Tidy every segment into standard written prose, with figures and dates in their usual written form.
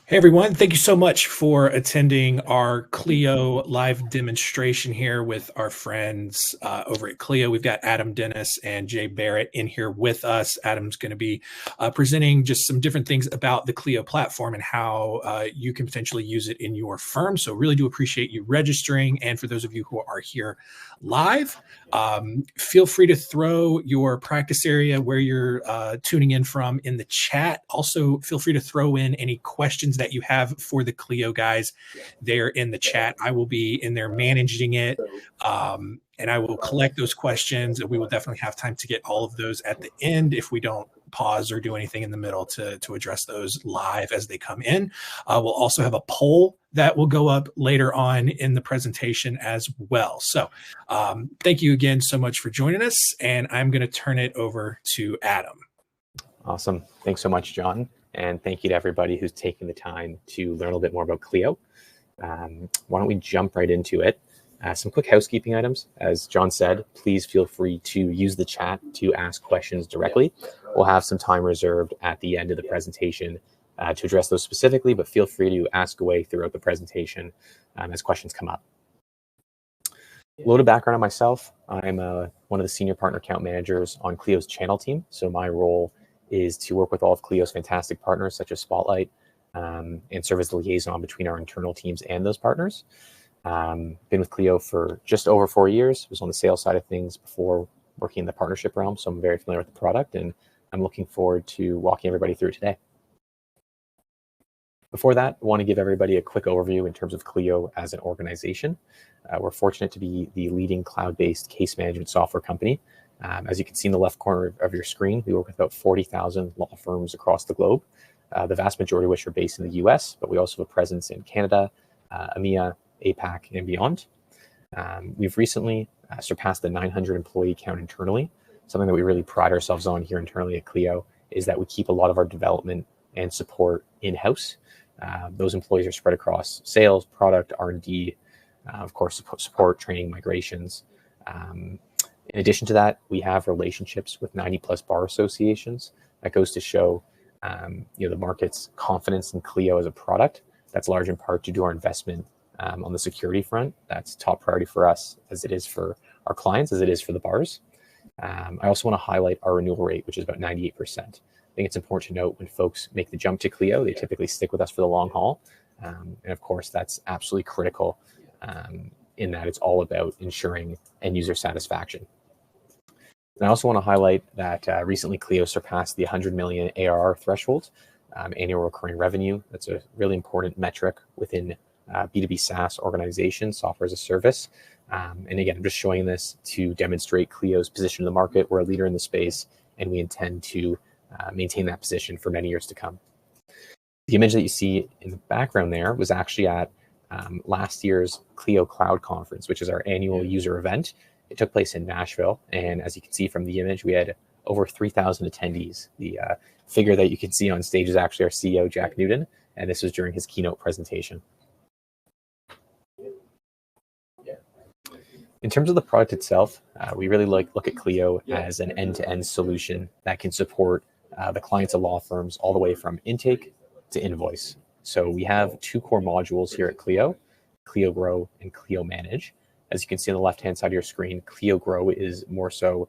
Hey everyone, thank you so much for attending our Clio live demonstration here with our friends over at Clio. We've got Adam Dennis and Jay Barrett in here with us. Adam's going to be presenting just some different things about the Clio platform and how you can potentially use it in your firm. So really do appreciate you registering. And for those of you who are here live, feel free to throw your practice area where you're tuning in from in the chat. Also, feel free to throw in any questions that you have for the Clio guys there in the chat. I will be in there managing it. And I will collect those questions, and we will definitely have time to get all of those at the end if we don't pause or do anything in the middle to address those live as they come in. We'll also have a poll that will go up later on in the presentation as well. So thank you again so much for joining us, and I'm going to turn it over to Adam. Awesome. Thanks so much, John. And thank you to everybody who's taking the time to learn a little bit more about Clio. Why don't we jump right into it? Some quick housekeeping items. As John said, please feel free to use the chat to ask questions directly. We'll have some time reserved at the end of the presentation to address those specifically, but feel free to ask away throughout the presentation as questions come up. A little background on myself. I'm one of the senior partner account managers on Clio's channel team. So my role is to work with all of Clio's fantastic partners, such as Spotlight, and serve as the liaison between our internal teams and those partners. Been with Clio for just over 4 years. Was on the sales side of things before working in the partnership realm, so I'm very familiar with the product, and I'm looking forward to walking everybody through today. Before that, I want to give everybody a quick overview in terms of Clio as an organization. We're fortunate to be the leading cloud-based case management software company. As you can see in the left corner of your screen, we work with about 40,000 law firms across the globe, the vast majority of which are based in the US, but we also have a presence in Canada, EMEA, APAC, and beyond. We've recently surpassed the 900 employee count internally. Something that we really pride ourselves on here internally at Clio is that we keep a lot of our development and support in-house. Those employees are spread across sales, product, R&D, of course, support, training, migrations. In addition to that, we have relationships with 90 plus bar associations. That goes to show the market's confidence in Clio as a product. That's large in part due to our investment on the security front. That's top priority for us, as it is for our clients, as it is for the bars. I also want to highlight our renewal rate, which is about 98%. I think it's important to note when folks make the jump to Clio, they typically stick with us for the long haul. And of course, that's absolutely critical in that it's all about ensuring end user satisfaction. And I also want to highlight that recently Clio surpassed the 100 million ARR threshold, annual recurring revenue. That's a really important metric within B2B SaaS organizations, software as a service. And again, I'm just showing this to demonstrate Clio's position in the market. We're a leader in the space, and we intend to maintain that position for many years to come. The image that you see in the background there was actually at last year's Clio Cloud Conference, which is our annual user event. It took place in Nashville, and as you can see from the image, we had over 3,000 attendees. The figure that you can see on stage is actually our CEO, Jack Newton, and this was during his keynote presentation. In terms of the product itself, we really look at Clio as an end-to-end solution that can support the clients of law firms all the way from intake to invoice. So we have two core modules here at Clio, Clio Grow and Clio Manage. As you can see on the left-hand side of your screen, Clio Grow is more so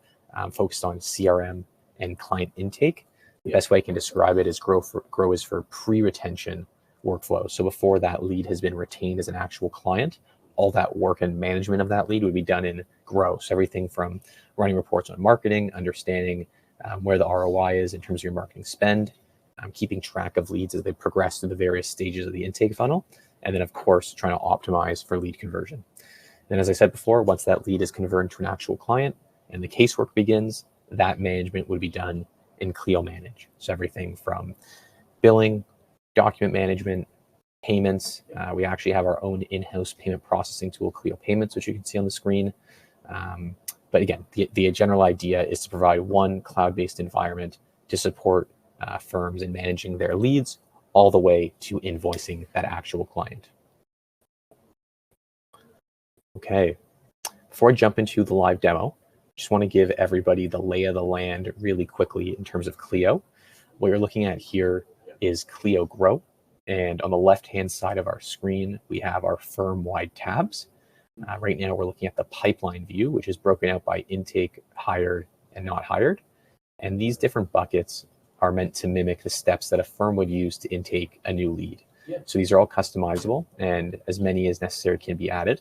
focused on CRM and client intake. The best way I can describe it is Grow is for pre-retention workflow. So before that lead has been retained as an actual client, all that work and management of that lead would be done in Grow. So everything from running reports on marketing, understanding where the ROI is in terms of your marketing spend, keeping track of leads as they progress through the various stages of the intake funnel, and then of course trying to optimize for lead conversion. Then, as I said before, once that lead is converted to an actual client and the casework begins, that management would be done in Clio Manage. So everything from billing, document management, payments. We actually have our own in-house payment processing tool, Clio Payments, which you can see on the screen. But again, the general idea is to provide one cloud-based environment to support firms in managing their leads all the way to invoicing that actual client. Okay, before I jump into the live demo, just want to give everybody the lay of the land really quickly in terms of Clio. What you're looking at here is Clio Grow. And on the left-hand side of our screen, we have our firm-wide tabs. Right now, we're looking at the pipeline view, which is broken out by intake, hired, and not hired. And these different buckets are meant to mimic the steps that a firm would use to intake a new lead. So these are all customizable, and as many as necessary can be added.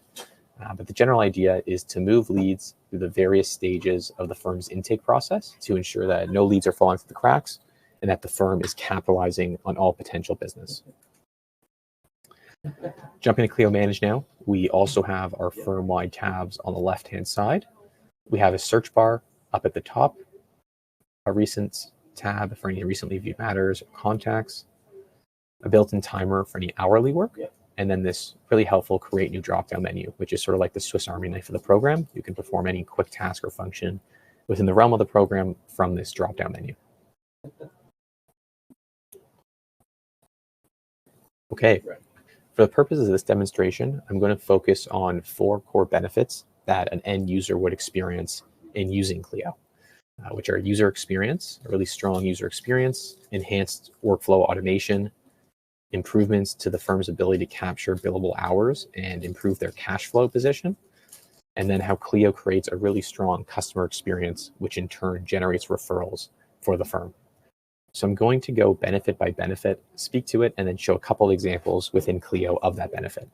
But the general idea is to move leads through the various stages of the firm's intake process to ensure that no leads are falling through the cracks and that the firm is capitalizing on all potential business. Jumping to Clio Manage now, we also have our firm-wide tabs on the left-hand side. We have a search bar up at the top, a recent tab for any recently viewed matters or contacts, a built-in timer for any hourly work, and then this really helpful create new drop-down menu, which is sort of like the Swiss Army knife of the program. You can perform any quick task or function within the realm of the program from this drop-down menu. Okay, for the purposes of this demonstration, I'm going to focus on 4 core benefits that an end user would experience in using Clio, which are user experience, a really strong user experience, enhanced workflow automation, improvements to the firm's ability to capture billable hours and improve their cash flow position, and then how Clio creates a really strong customer experience, which in turn generates referrals for the firm. So I'm going to go benefit by benefit, speak to it, and then show a couple of examples within Clio of that benefit.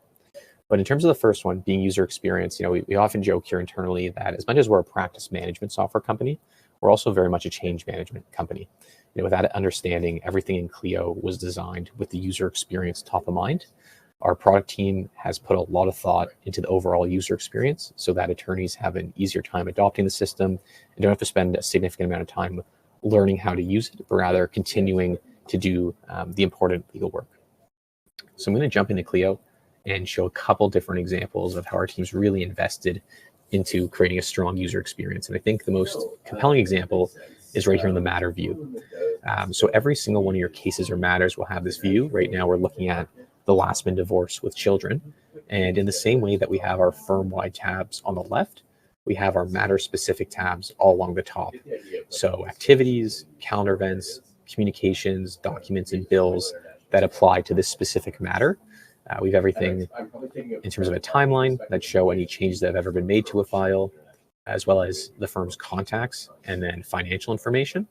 But in terms of the first one, being user experience, we often joke here internally that as much as we're a practice management software company, we're also very much a change management company. With that understanding, everything in Clio was designed with the user experience top of mind. Our product team has put a lot of thought into the overall user experience so that attorneys have an easier time adopting the system and don't have to spend a significant amount of time learning how to use it, but rather continuing to do the important legal work. So I'm going to jump into Clio and show a couple different examples of how our team's really invested into creating a strong user experience. And I think the most compelling example is right here in the matter view. So every single one of your cases or matters will have this view. Right now we're looking at the last minute divorce with children. And in the same way that we have our firm-wide tabs on the left, we have our matter-specific tabs all along the top. So activities, calendar events, communications, documents, and bills that apply to this specific matter. We have everything in terms of a timeline that show any changes that have ever been made to a file, as well as the firm's contacts and then financial information.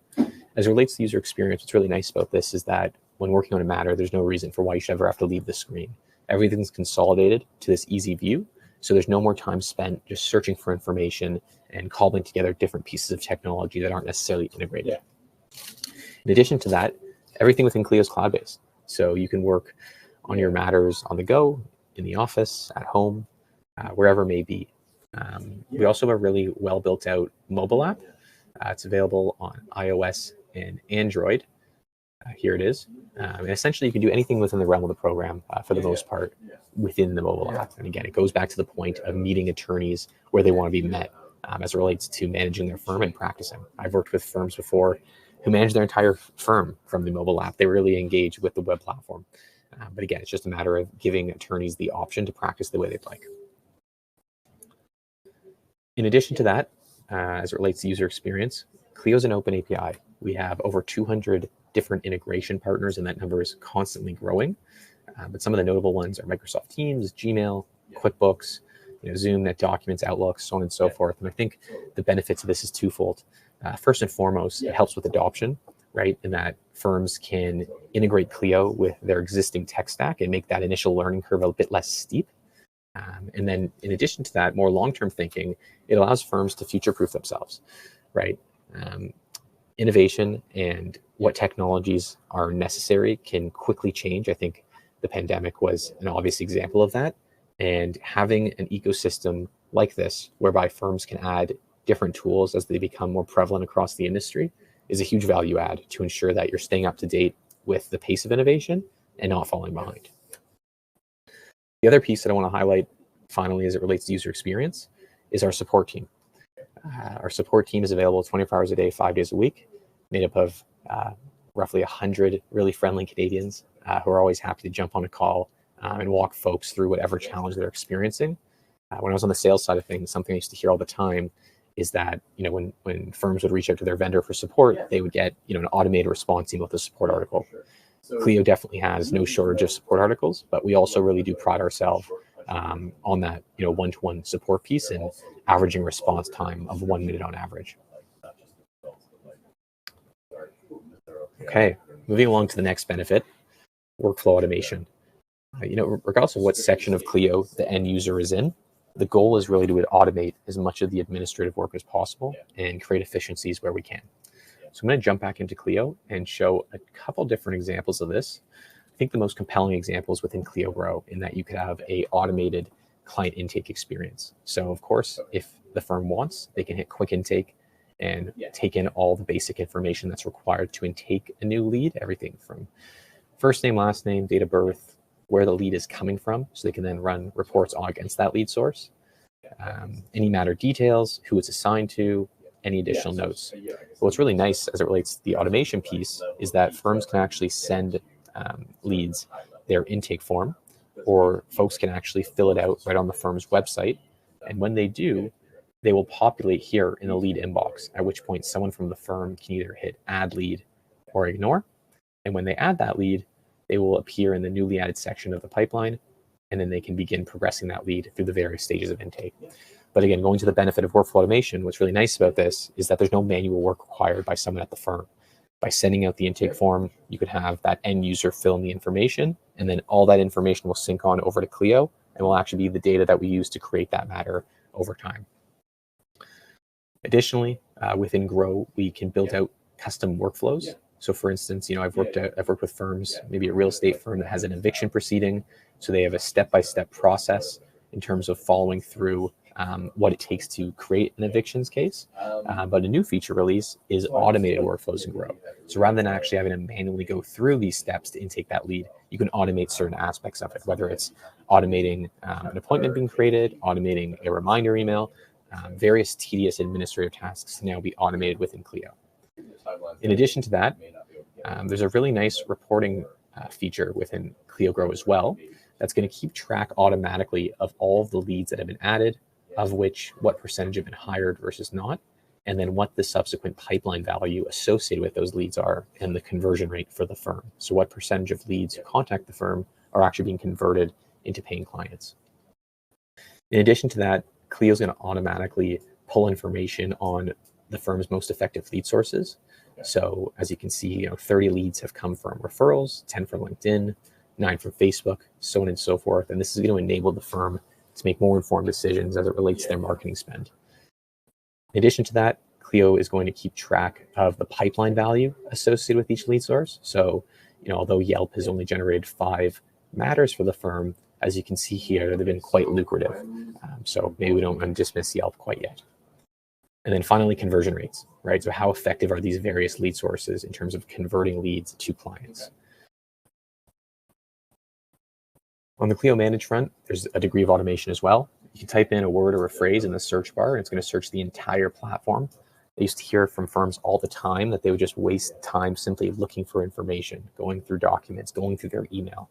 As it relates to user experience, what's really nice about this is that when working on a matter, there's no reason for why you should ever have to leave the screen. Everything's consolidated to this easy view, so there's no more time spent just searching for information and cobbling together different pieces of technology that aren't necessarily integrated. In addition to that, everything within Clio is cloud-based, so you can work on your matters on the go, in the office, at home, wherever it may be. We also have a really well built out mobile app. It's available on iOS and Android. Here it is. And essentially you can do anything within the realm of the program for the most part within the mobile app. And again, it goes back to the point of meeting attorneys where they want to be met as it relates to managing their firm and practicing. I've worked with firms before who manage their entire firm from the mobile app. They really engage with the web platform. But again, it's just a matter of giving attorneys the option to practice the way they'd like. In addition to that, as it relates to user experience, Clio is an open API. We have over 200 different integration partners, and that number is constantly growing. But some of the notable ones are Microsoft Teams, Gmail, QuickBooks, Zoom, NetDocuments, Outlook, so on and so forth. And I think the benefits of this is twofold. First and foremost, it helps with adoption, right? In that firms can integrate Clio with their existing tech stack and make that initial learning curve a bit less steep. And then in addition to that, more long-term thinking, it allows firms to future-proof themselves, right? Innovation and what technologies are necessary can quickly change. I think the pandemic was an obvious example of that. And having an ecosystem like this, whereby firms can add different tools as they become more prevalent across the industry, is a huge value add to ensure that you're staying up to date with the pace of innovation and not falling behind. The other piece that I want to highlight finally as it relates to user experience is our support team. Our support team is available 24 hours a day, 5 days a week, made up of roughly 100 really friendly Canadians who are always happy to jump on a call and walk folks through whatever challenge they're experiencing. When I was on the sales side of things, something I used to hear all the time is that when firms would reach out to their vendor for support, they would get an automated response email with a support article. Clio definitely has no shortage of support articles, but we also really do pride ourselves on that, one-to-one support piece and averaging response time of 1 minute on average. Okay, moving along to the next benefit, workflow automation. Regardless of what section of Clio the end user is in, the goal is really to automate as much of the administrative work as possible and create efficiencies where we can. So I'm going to jump back into Clio and show a couple different examples of this. I think the most compelling example is within Clio Grow, in that you could have a automated client intake experience. So of course, if the firm wants, they can hit quick intake and take in all the basic information that's required to intake a new lead, everything from first name, last name, date of birth, where the lead is coming from, so they can then run reports against that lead source, any matter details, who it's assigned to, any additional notes. But what's really nice as it relates to the automation piece is that firms can actually send leads their intake form, or folks can actually fill it out right on the firm's website. And when they do, they will populate here in the lead inbox, at which point someone from the firm can either hit add lead or ignore. And when they add that lead, they will appear in the newly added section of the pipeline, and then they can begin progressing that lead through the various stages of intake. But again, going to the benefit of workflow automation, what's really nice about this is that there's no manual work required by someone at the firm. By sending out the intake form, you could have that end user fill in the information, and then all that information will sync on over to Clio and will actually be the data that we use to create that matter over time. Additionally, within Grow, we can build out custom workflows. So for instance, I've worked with firms, maybe a real estate firm that has an eviction proceeding. So they have a step-by-step process in terms of following through what it takes to create an evictions case. But a new feature release is automated workflows in Grow. So rather than actually having to manually go through these steps to intake that lead, you can automate certain aspects of it, whether it's automating an appointment being created, automating a reminder email, various tedious administrative tasks to now be automated within Clio. In addition to that, there's a really nice reporting feature within Clio Grow as well that's going to keep track automatically of all of the leads that have been added, of which what percentage have been hired versus not, and then what the subsequent pipeline value associated with those leads are and the conversion rate for the firm. So what percentage of leads who contact the firm are actually being converted into paying clients. In addition to that, Clio is going to automatically pull information on the firm's most effective lead sources. So as you can see, 30 leads have come from referrals, 10 from LinkedIn, 9 from Facebook, so on and so forth. And this is going to enable the firm to make more informed decisions as it relates to their marketing spend. In addition to that, Clio is going to keep track of the pipeline value associated with each lead source. So, although Yelp has only generated 5 matters for the firm, as you can see here, they've been quite lucrative. So maybe we don't dismiss Yelp quite yet. And then finally, conversion rates, right? So how effective are these various lead sources in terms of converting leads to clients? On the Clio Manage front, there's a degree of automation as well. You can type in a word or a phrase in the search bar, and it's going to search the entire platform. I used to hear from firms all the time that they would just waste time simply looking for information, going through documents, going through their email.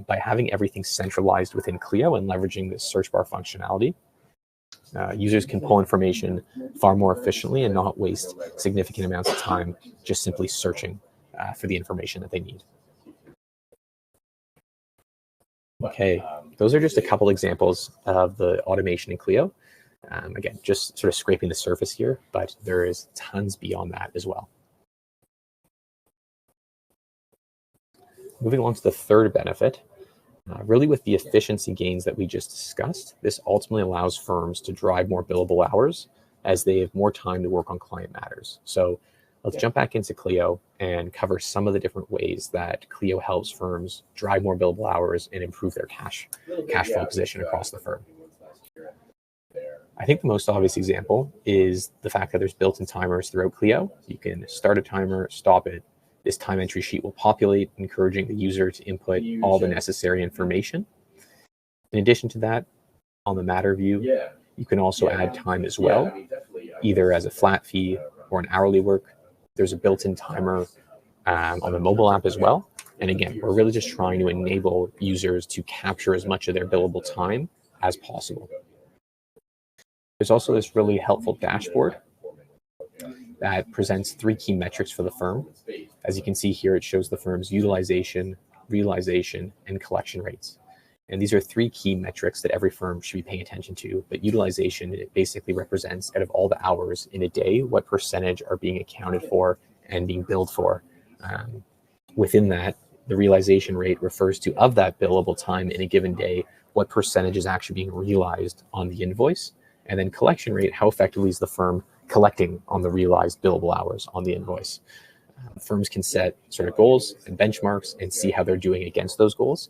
By having everything centralized within Clio and leveraging this search bar functionality, users can pull information far more efficiently and not waste significant amounts of time just simply searching for the information that they need. Okay, those are just a couple examples of the automation in Clio. Again, just sort of scraping the surface here, but there is tons beyond that as well. Moving on to the third benefit, really with the efficiency gains that we just discussed, this ultimately allows firms to drive more billable hours as they have more time to work on client matters. So let's jump back into Clio and cover some of the different ways that Clio helps firms drive more billable hours and improve their cash flow position across the firm. I think the most obvious example is the fact that there's built-in timers throughout Clio. You can start a timer, stop it. This time entry sheet will populate, encouraging the user to input all the necessary information. In addition to that, on the matter view, you can also add time as well, either as a flat fee or an hourly work. There's a built-in timer on the mobile app as well. And again, we're really just trying to enable users to capture as much of their billable time as possible. There's also this really helpful dashboard that presents three key metrics for the firm. As you can see here, it shows the firm's utilization, realization, and collection rates. And these are three key metrics that every firm should be paying attention to. But utilization, it basically represents out of all the hours in a day, what percentage are being accounted for and being billed for. Within that, the realization rate refers to, of that billable time in a given day, what percentage is actually being realized on the invoice. And then collection rate, how effectively is the firm collecting on the realized billable hours on the invoice. Firms can set sort of goals and benchmarks and see how they're doing against those goals.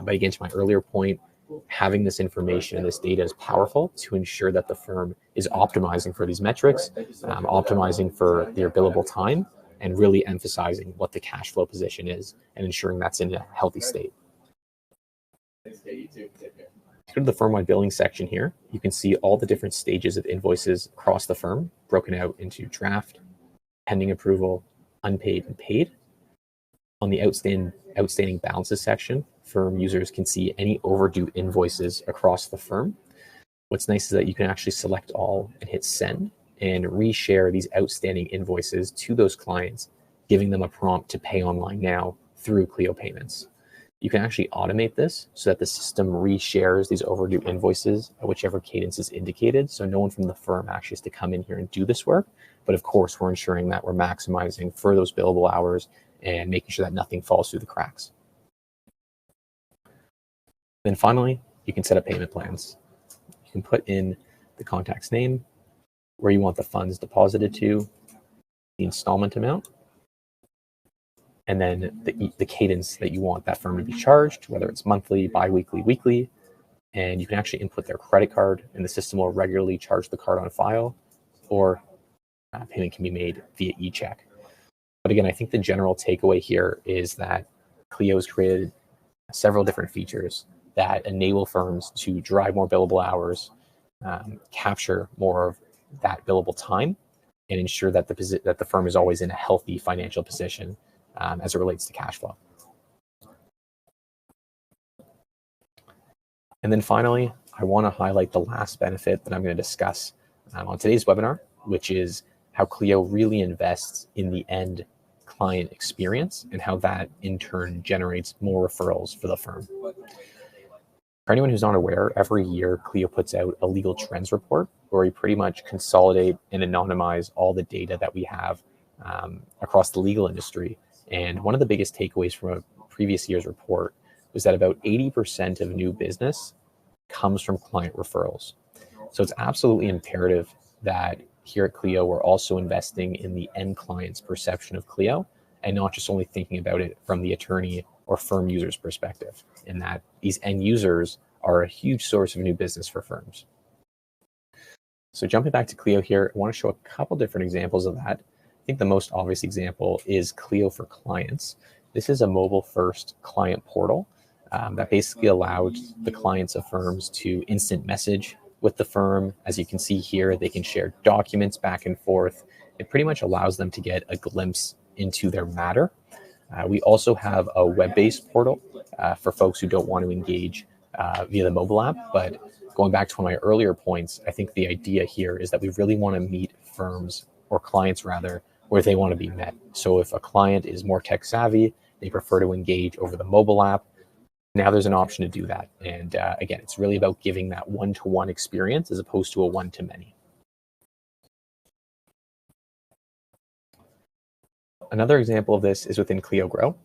But again, to my earlier point, having this information and this data is powerful to ensure that the firm is optimizing for these metrics, optimizing for their billable time, and really emphasizing what the cash flow position is and ensuring that's in a healthy state. Go to the firm-wide billing section here. You can see all the different stages of invoices across the firm, broken out into draft, pending approval, unpaid, and paid. On the outstanding balances section, firm users can see any overdue invoices across the firm. What's nice is that you can actually select all and hit send and reshare these outstanding invoices to those clients, giving them a prompt to pay online now through Clio payments. You can actually automate this so that the system reshares these overdue invoices at whichever cadence is indicated. So no one from the firm actually has to come in here and do this work. But of course, we're ensuring that we're maximizing for those billable hours and making sure that nothing falls through the cracks. Then finally, you can set up payment plans. You can put in the contact's name, where you want the funds deposited to, the installment amount, and then the cadence that you want that firm to be charged, whether it's monthly, bi-weekly, weekly. And you can actually input their credit card, and the system will regularly charge the card on file, or payment can be made via e-check. But again, I think the general takeaway here is that Clio has created several different features that enable firms to drive more billable hours, capture more of that billable time, and ensure that the firm is always in a healthy financial position as it relates to cash flow. And then finally, I want to highlight the last benefit that I'm going to discuss on today's webinar, which is how Clio really invests in the end client experience and how that in turn generates more referrals for the firm. For anyone who's not aware, every year Clio puts out a legal trends report where we pretty much consolidate and anonymize all the data that we have across the legal industry. And one of the biggest takeaways from a previous year's report was that about 80% of new business comes from client referrals. So it's absolutely imperative that here at Clio, we're also investing in the end client's perception of Clio and not just only thinking about it from the attorney or firm user's perspective, in that these end users are a huge source of new business for firms. So jumping back to Clio here, I want to show a couple different examples of that. I think the most obvious example is Clio for Clients. This is a mobile-first client portal that basically allowed the clients of firms to instant message with the firm. As you can see here, they can share documents back and forth. It pretty much allows them to get a glimpse into their matter. We also have a web-based portal for folks who don't want to engage via the mobile app. But going back to one of my earlier points, I think the idea here is that we really want to meet firms, or clients rather, where they want to be met. So if a client is more tech savvy, they prefer to engage over the mobile app, now there's an option to do that. And again, it's really about giving that one-to-one experience as opposed to a one-to-many. Another example of this is within Clio Grow.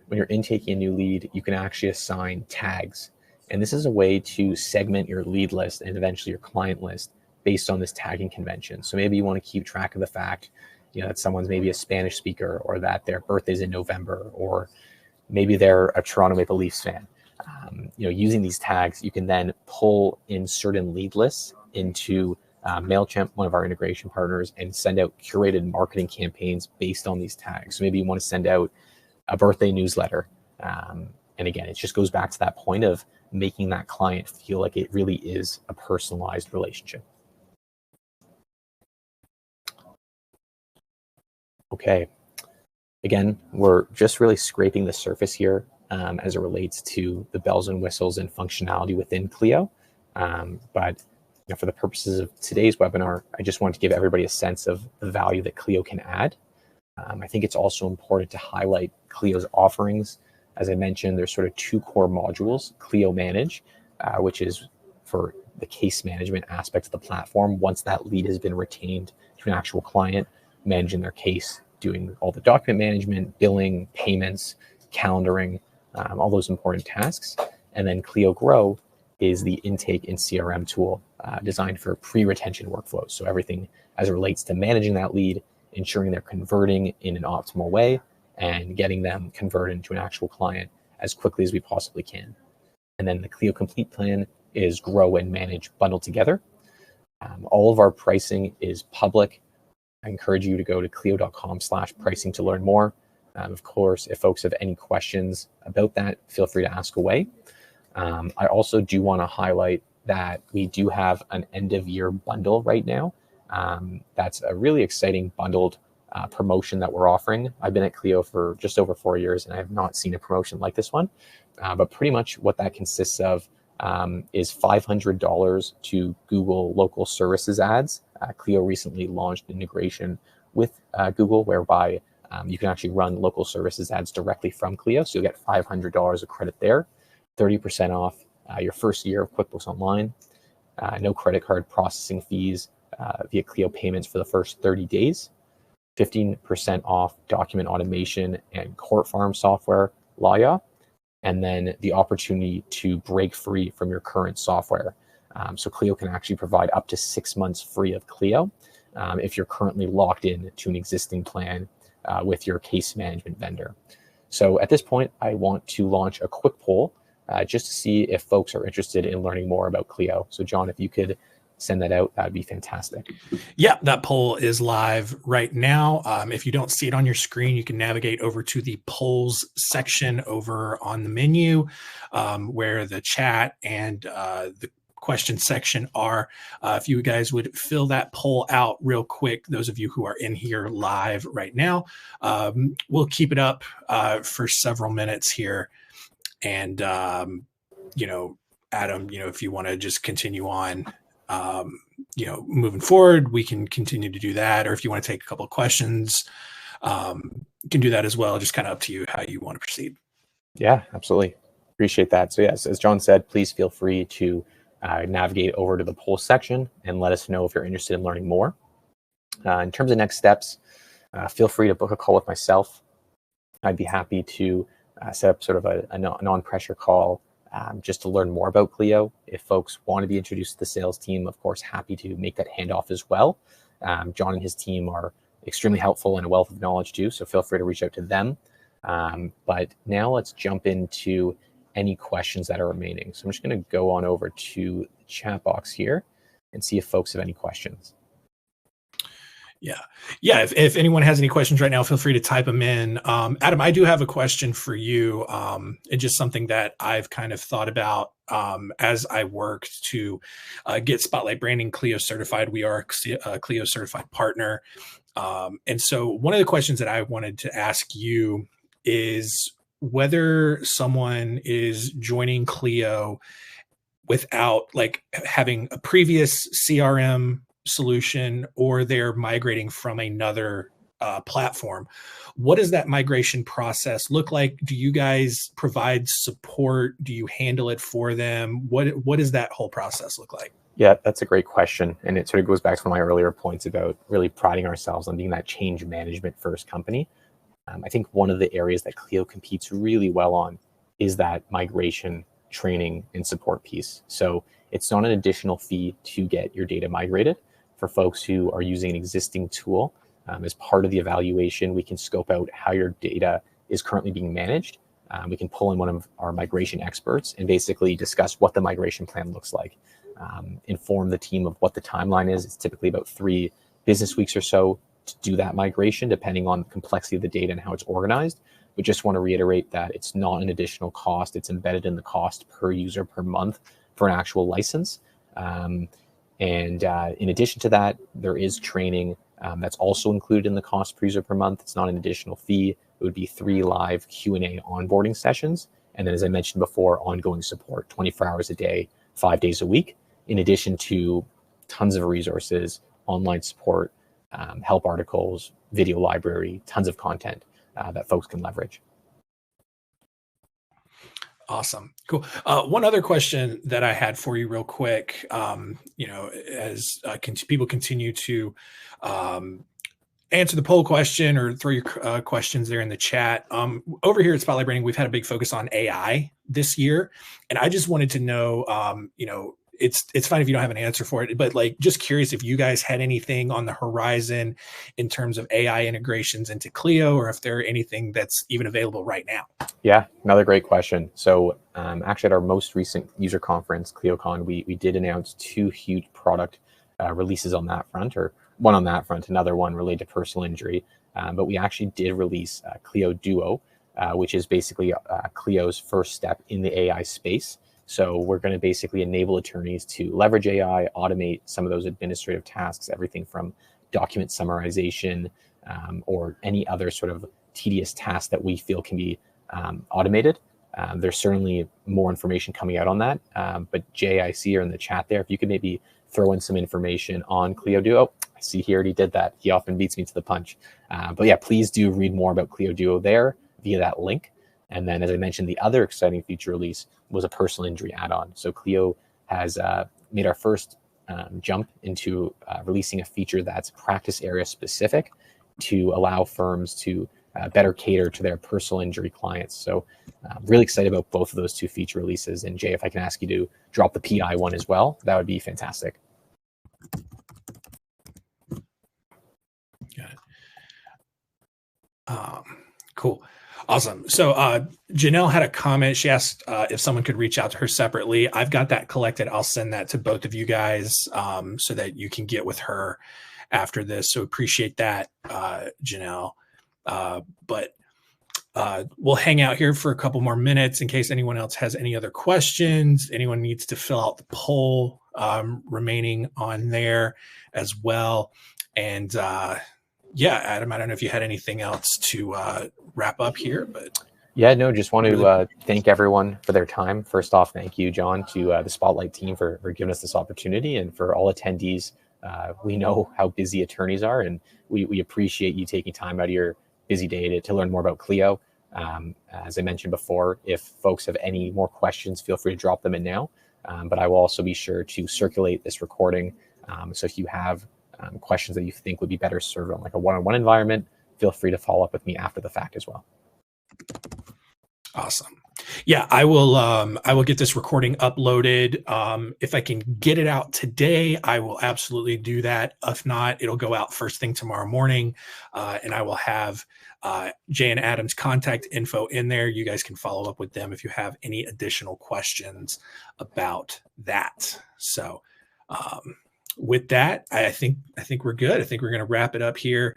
When you're intaking a new lead, you can actually assign tags. And this is a way to segment your lead list and eventually your client list based on this tagging convention. So maybe you want to keep track of the fact, that someone's maybe a Spanish speaker, or that their birthday's in November, or maybe they're a Toronto Maple Leafs fan. Using these tags, you can then pull in certain lead lists into MailChimp, one of our integration partners, and send out curated marketing campaigns based on these tags. So maybe you want to send out a birthday newsletter. And again, it just goes back to that point of making that client feel like it really is a personalized relationship. Okay. Again, we're just really scraping the surface here as it relates to the bells and whistles and functionality within Clio. But Now, for the purposes of today's webinar, I just wanted to give everybody a sense of the value that Clio can add. I think it's also important to highlight Clio's offerings. As I mentioned, there's sort of two core modules: Clio Manage, which is for the case management aspect of the platform. Once that lead has been retained to an actual client, managing their case, doing all the document management, billing, payments, calendaring, all those important tasks. And then Clio Grow is the intake and CRM tool designed for pre-retention workflows. So everything as it relates to managing that lead, ensuring they're converting in an optimal way, and getting them converted into an actual client as quickly as we possibly can. And then the Clio Complete plan is Grow and Manage bundled together. All of our pricing is public. I encourage you to go to clio.com/pricing to learn more. Of course, if folks have any questions about that, feel free to ask away. I also do want to highlight that we do have an end of year bundle right now. That's a really exciting bundled promotion that we're offering. I've been at Clio for just over 4 years and I have not seen a promotion like this one. But pretty much what that consists of is $500 to Google local services ads. Clio recently launched integration with Google, whereby you can actually run local services ads directly from Clio. So you'll get $500 of credit there, 30% off your first year of QuickBooks Online, no credit card processing fees via Clio payments for the first 30 days, 15% off document automation and court farm software, Laya, and then the opportunity to break free from your current software. So Clio can actually provide up to 6 months free of Clio if you're currently locked in to an existing plan with your case management vendor. So at this point, I want to launch a quick poll just to see if folks are interested in learning more about Clio. So John, if you could send that out, that'd be fantastic. Yeah, that poll is live right now. If you don't see it on your screen, you can navigate over to the polls section over on the menu where the chat and the question section are. If you guys would fill that poll out real quick, those of you who are in here live right now, we'll keep it up for several minutes here. And, Adam, if you want to just continue on, moving forward, we can continue to do that. Or if you want to take a couple of questions, you can do that as well. Just kind of up to you how you want to proceed. Yeah, absolutely. Appreciate that. So yes, as John said, please feel free to navigate over to the poll section and let us know if you're interested in learning more. In terms of next steps, feel free to book a call with myself. I'd be happy to set up sort of a non-pressure call just to learn more about Clio. If folks want to be introduced to the sales team, of course, happy to make that handoff as well. John and his team are extremely helpful and a wealth of knowledge too, so feel free to reach out to them. But now let's jump into any questions that are remaining. So I'm just going to go on over to the chat box here and see if folks have any questions. Yeah. If anyone has any questions right now, feel free to type them in. Adam, I do have a question for you. It's just something that I've kind of thought about as I worked to get Spotlight Branding Clio certified. We are a Clio certified partner. And so one of the questions that I wanted to ask you is whether someone is joining Clio without like having a previous CRM solution or they're migrating from another platform. What does that migration process look like? Do you guys provide support? Do you handle it for them? What does that whole process look like? Yeah, that's a great question. And it sort of goes back to one of my earlier points about really priding ourselves on being that change management first company. I think one of the areas that Clio competes really well on is that migration, training, and support piece. So it's not an additional fee to get your data migrated. For folks who are using an existing tool, as part of the evaluation, we can scope out how your data is currently being managed. We can pull in one of our migration experts and basically discuss what the migration plan looks like. Inform the team of what the timeline is. It's typically about 3 business weeks or so to do that migration, depending on the complexity of the data and how it's organized. We just want to reiterate that it's not an additional cost. It's embedded in the cost per user per month for an actual license. And in addition to that, there is training that's also included in the cost per user per month. It's not an additional fee. It would be 3 live Q&A onboarding sessions. And then, as I mentioned before, ongoing support 24 hours a day, 5 days a week, in addition to tons of resources, online support, help articles, video library, tons of content that folks can leverage. Awesome. Cool. One other question that I had for you real quick, as people continue to answer the poll question or throw your questions there in the chat. Over here at Spotlight Branding, we've had a big focus on AI this year. And I just wanted to know, it's fine if you don't have an answer for it, but like just curious if you guys had anything on the horizon in terms of AI integrations into Clio, or if there are anything that's even available right now. Yeah, another great question. So actually at our most recent user conference, ClioCon, we did announce 2 huge product releases on that front, or one on that front, another one related to personal injury. But we actually did release Clio Duo, which is basically Clio's first step in the AI space. So we're going to basically enable attorneys to leverage AI, automate some of those administrative tasks, everything from document summarization or any other sort of tedious task that we feel can be automated. There's certainly more information coming out on that. But Jay, I see you're in the chat there. If you could maybe throw in some information on Clio Duo. I see he already did that. He often beats me to the punch. But yeah, please do read more about Clio Duo there via that link. And then, as I mentioned, the other exciting feature release was a personal injury add-on. So Clio has made our first jump into releasing a feature that's practice area specific to allow firms to better cater to their personal injury clients. So really excited about both of those 2 feature releases. And Jay, if I can ask you to drop the PI one as well, that would be fantastic. Got it. Cool. Awesome. So Janelle had a comment. She asked if someone could reach out to her separately. I've got that collected. I'll send that to both of you guys so that you can get with her after this. So appreciate that, Janelle. But we'll hang out here for a couple more minutes in case anyone else has any other questions. Anyone needs to fill out the poll remaining on there as well. And yeah, Adam, I don't know if you had anything else to wrap up here, but yeah, no, just want to thank everyone for their time. First off, thank you, John, to the Spotlight team for giving us this opportunity, and for all attendees. We know how busy attorneys are, and we appreciate you taking time out of your busy day to learn more about Clio. As I mentioned before, if folks have any more questions, feel free to drop them in now. But I will also be sure to circulate this recording. So if you have questions that you think would be better served on like a one-on-one environment, feel free to follow up with me after the fact as well. Awesome. Yeah, I will get this recording uploaded. If I can get it out today, I will absolutely do that. If not, it'll go out first thing tomorrow morning. And I will have Jay and Adam's contact info in there. You guys can follow up with them if you have any additional questions about that. So with that, I think we're good. I think we're going to wrap it up here.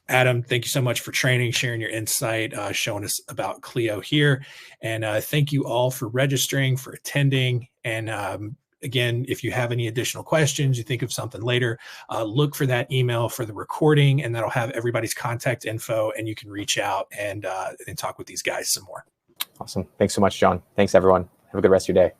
Adam, thank you so much for training, sharing your insight, showing us about Clio here. And thank you all for registering, for attending. And again, if you have any additional questions, you think of something later, look for that email for the recording, and that'll have everybody's contact info, and you can reach out and talk with these guys some more. Awesome. Thanks so much, John. Thanks, everyone. Have a good rest of your day.